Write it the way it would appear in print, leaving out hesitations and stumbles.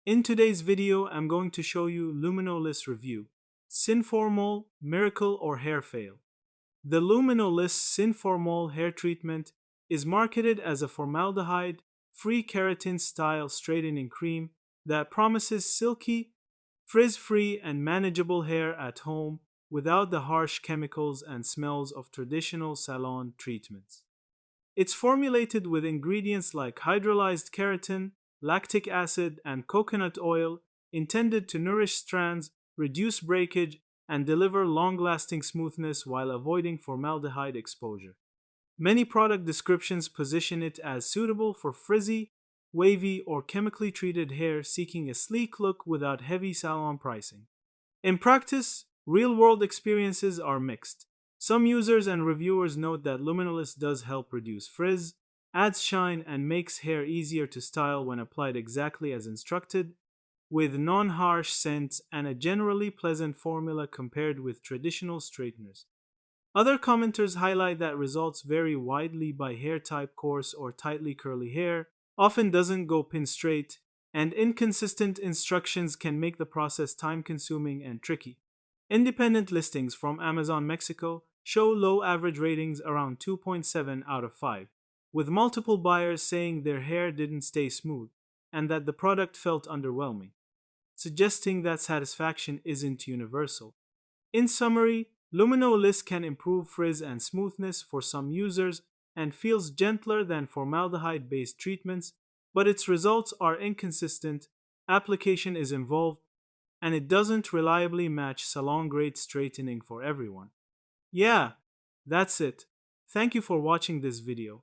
In today's video, I'm going to show you LuminoLiss review. Formol, Miracle or Hair Fail. The LuminoLiss Formol hair treatment is marketed as a formaldehyde-free keratin-style straightening cream that promises silky, frizz-free and manageable hair at home without the harsh chemicals and smells of traditional salon treatments. It's formulated with ingredients like hydrolyzed keratin, lactic acid, and coconut oil intended to nourish strands, reduce breakage, and deliver long-lasting smoothness while avoiding formaldehyde exposure. Many product descriptions position it as suitable for frizzy, wavy, or chemically treated hair seeking a sleek look without heavy salon pricing. In practice, real-world experiences are mixed. Some users and reviewers note that LuminoLiss does help reduce frizz, adds shine, and makes hair easier to style when applied exactly as instructed, with non-harsh scents and a generally pleasant formula compared with traditional straighteners. Other commenters highlight that results vary widely by hair type, coarse or tightly curly hair, often doesn't go pin straight, and inconsistent instructions can make the process time-consuming and tricky. Independent listings from Amazon Mexico show low average ratings around 2.7 out of 5, with multiple buyers saying their hair didn't stay smooth and that the product felt underwhelming, suggesting that satisfaction isn't universal. In summary, LuminoLiss can improve frizz and smoothness for some users and feels gentler than formaldehyde-based treatments, but its results are inconsistent, application is involved, and it doesn't reliably match salon-grade straightening for everyone. Yeah, that's it. Thank you for watching this video.